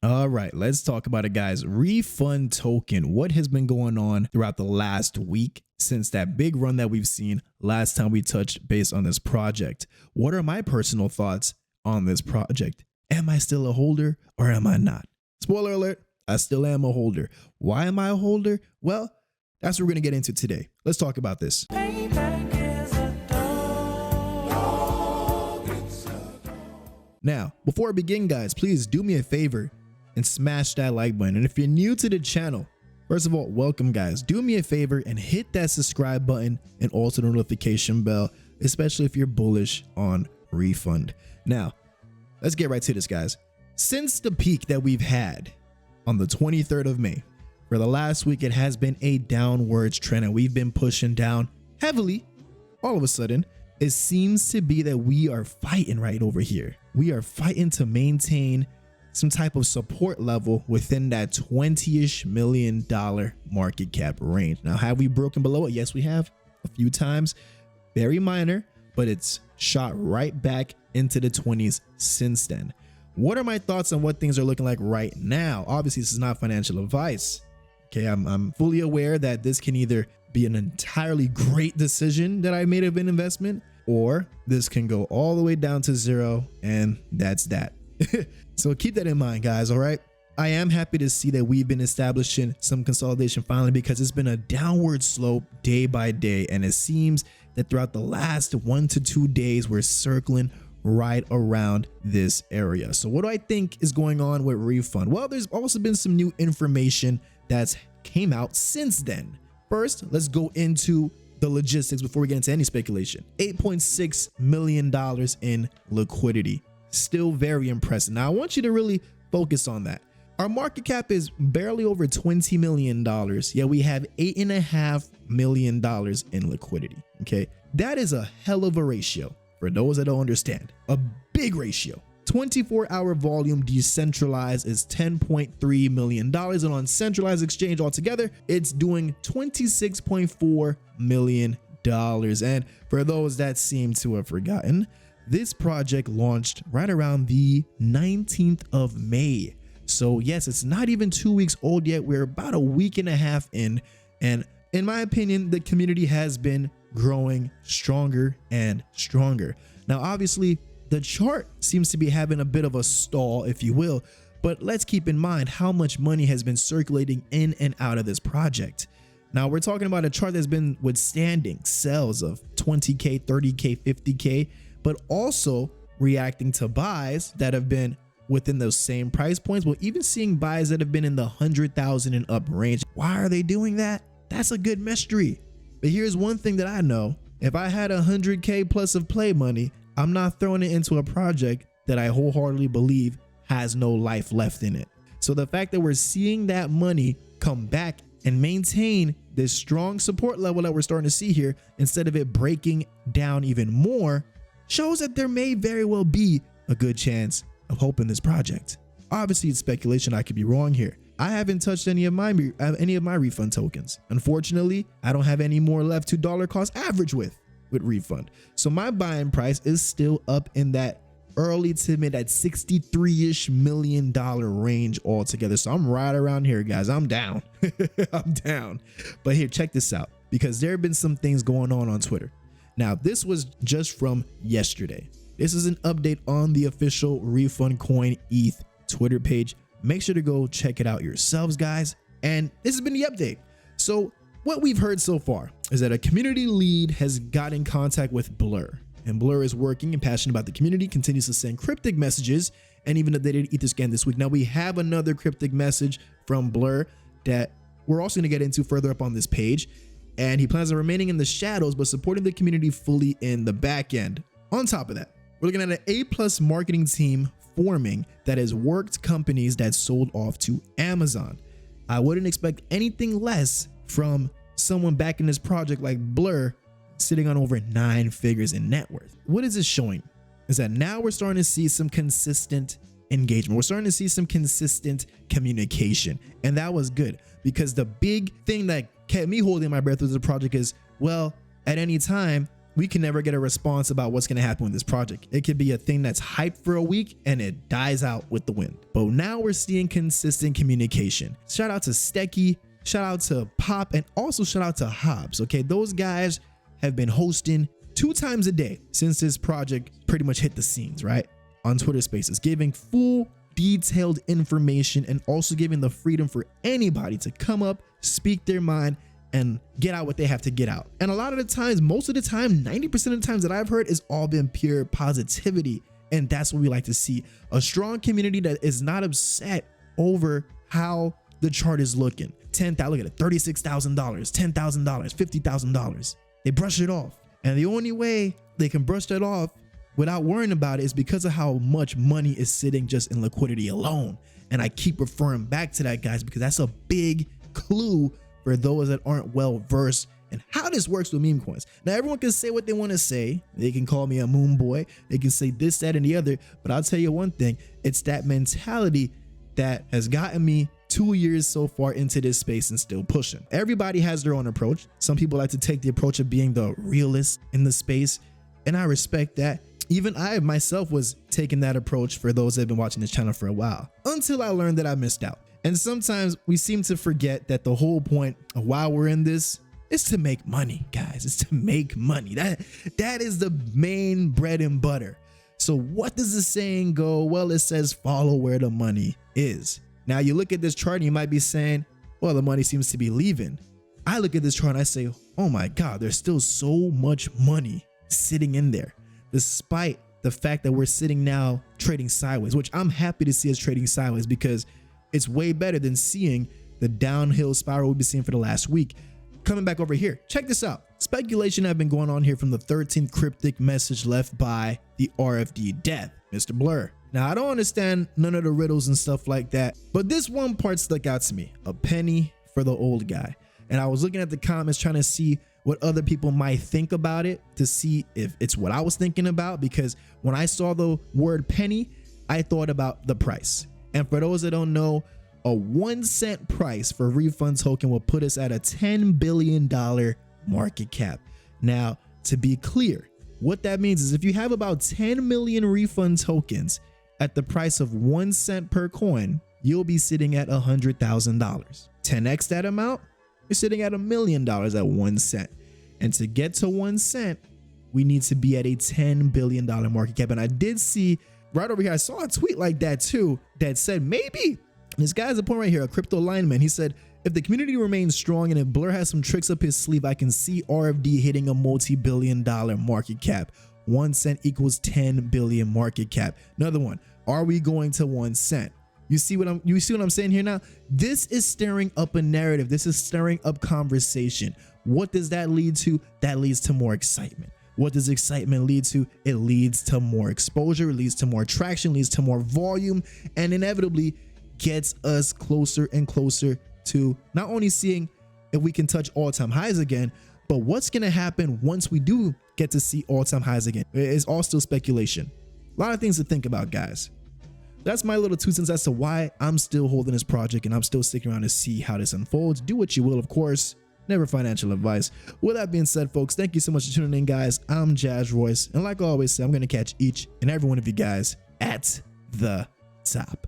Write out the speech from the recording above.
All right, let's talk about it, guys. Refund token. What has been going on throughout the last week since that big run that we've seen last time we touched base on this project? What are my personal thoughts on this project? Am I still a holder or am I not? Spoiler alert, I still am a holder. Why am I a holder? Well, that's what we're going to get into today. Let's talk about this. Now, before I begin, guys, please do me a favor and smash that like button. And if you're new to the channel, first of all, welcome, guys. Do me a favor and hit that subscribe button and also the notification bell, especially if you're bullish on Refund. Now, let's get right to this, guys. Since the peak that we've had on the 23rd of May, for the last week, it has been a downwards trend and we've been pushing down heavily. All of a sudden, it seems to be that we are fighting right over here. We are fighting to maintain some type of support level within that $20-ish million market cap range. Now, have we broken below it? Yes, we have a few times. Very minor, but it's shot right back into the 20s since then. What are my thoughts on what things are looking like right now? Obviously, this is not financial advice. Okay, I'm fully aware that this can either be an entirely great decision that I made of an investment, or this can go all the way down to zero, and that's that. So keep that in mind, guys. All right. I am happy to see that we've been establishing some consolidation finally, because it's been a downward slope day by day. And it seems that throughout the last 1 to 2 days, we're circling right around this area. So what do I think is going on with Refund? Well, there's also been some new information that's came out since then. First, let's go into the logistics before we get into any speculation. $8.6 million in liquidity. Still very impressive. Now, I want you to really focus on that. Our market cap is barely over $20 million. Yet we have $8.5 million in liquidity. Okay, that is a hell of a ratio for those that don't understand. A big ratio. 24-hour volume decentralized is $10.3 million, and on centralized exchange altogether, it's doing $26.4 million. And for those that seem to have forgotten, this project launched right around the 19th of May. So yes, it's not even 2 weeks old yet. We're about a week and a half in. And in my opinion, the community has been growing stronger and stronger. Now, obviously, the chart seems to be having a bit of a stall, if you will, but let's keep in mind how much money has been circulating in and out of this project. Now, we're talking about a chart that's been withstanding sells of 20K, 30K, 50K, but also reacting to buys that have been within those same price points. Well, even seeing buys that have been in the 100,000 and up range. Why are they doing that? That's a good mystery. But here's one thing that I know. If I had 100K plus of play money, I'm not throwing it into a project that I wholeheartedly believe has no life left in it. So the fact that we're seeing that money come back and maintain this strong support level that we're starting to see here, instead of it breaking down even more, shows that there may very well be a good chance of hope in this project. Obviously, it's speculation. I could be wrong here. I haven't touched any of my Refund tokens. Unfortunately, I don't have any more left to dollar cost average with Refund. So my buying price is still up in that early to mid at $63-ish million range altogether. So I'm right around here, guys. I'm down. I'm down. But here, check this out, because there have been some things going on Twitter. Now, this was just from yesterday. This is an update on the official Refund Coin ETH Twitter page. Make sure to go check it out yourselves, guys. And this has been the update. So what we've heard so far is that a community lead has got in contact with Blur. And Blur is working and passionate about the community, continues to send cryptic messages, and even updated Etherscan this week. Now, we have another cryptic message from Blur that we're also going to get into further up on this page. And he plans on remaining in the shadows, but supporting the community fully in the back end. On top of that, we're looking at an A+ marketing team forming that has worked companies that sold off to Amazon. I wouldn't expect anything less from someone back in this project like Blur, sitting on over 9 figures in net worth. What is this showing? Is that now we're starting to see some consistent engagement. We're starting to see some consistent communication. And that was good, because the big thing that kept me holding my breath with the project is, well, at any time, we can never get a response about what's going to happen with this project. It could be a thing that's hyped for a week and it dies out with the wind. But now we're seeing consistent communication. Shout out to Stecky, shout out to Pop, and also shout out to Hobbs. Okay, those guys have been hosting 2 times a day since this project pretty much hit the scenes, right? On Twitter Spaces, giving full detailed information and also giving the freedom for anybody to come up, speak their mind, and get out what they have to get out. And a lot of the times, most of the time, 90% of the times that I've heard, is all been pure positivity. And that's what we like to see. A strong community that is not upset over how the chart is looking. Look at it, $36,000, $10,000, $50,000. They brush it off. And the only way they can brush that off without worrying about it is because of how much money is sitting just in liquidity alone. And I keep referring back to that, guys, because that's a big clue for those that aren't well versed in how this works with meme coins. Now, everyone can say what they want to say. They can call me a moon boy. They can say this, that, and the other. But I'll tell you one thing. It's that mentality that has gotten me 2 years so far into this space and still pushing. Everybody has their own approach. Some people like to take the approach of being the realist in the space, and I respect that. Even I myself was taking that approach for those that have been watching this channel for a while, until I learned that I missed out. And sometimes we seem to forget that the whole point of why we're in this is to make money, guys. It's to make money. That is the main bread and butter. So what does the saying go? Well, it says follow where the money is. Now you look at this chart and you might be saying, well, the money seems to be leaving. I look at this chart and I say, oh my God, there's still so much money sitting in there, despite the fact that we're sitting now trading sideways, which I'm happy to see us trading sideways because it's way better than seeing the downhill spiral we've been seeing for the last week. Coming back over here, check this out. Speculation have been going on here from the 13th cryptic message left by the RFD death, Mr. Blur. Now, I don't understand none of the riddles and stuff like that, but this one part stuck out to me, a penny for the old guy. And I was looking at the comments trying to see what other people might think about it, to see if it's what I was thinking about, because when I saw the word penny, I thought about the price. And for those that don't know, a 1 cent price for Refund token will put us at a $10 billion market cap. Now, to be clear, what that means is if you have about 10 million Refund tokens at the price of 1 cent per coin, you'll be sitting at $100,000. 10x that amount, you're sitting at $1 million at 1 cent. And to get to 1 cent, we need to be at a $10 billion market cap. And I did see right over here, I saw a tweet like that too, that said maybe, this guy's a point right here, a crypto lineman. He said, if the community remains strong and if Blur has some tricks up his sleeve, I can see RFD hitting a multi-billion-dollar market cap. 1 cent equals 10 billion market cap. Another one, are we going to 1 cent? You see what I'm saying here now? This is stirring up a narrative. This is stirring up conversation. What does that lead to? That leads to more excitement. What does excitement lead to? It leads to more exposure, it leads to more traction, leads to more volume, and inevitably gets us closer and closer to not only seeing if we can touch all-time highs again, but what's going to happen once we do get to see all-time highs again. It's all still speculation. A lot of things to think about, guys. That's my little 2 cents as to why I'm still holding this project and I'm still sticking around to see how this unfolds. Do what you will, of course. Never financial advice. With that being said, folks, thank you so much for tuning in, guys. I'm Jazz Royce, and like I always say, I'm going to catch each and every one of you guys at the top.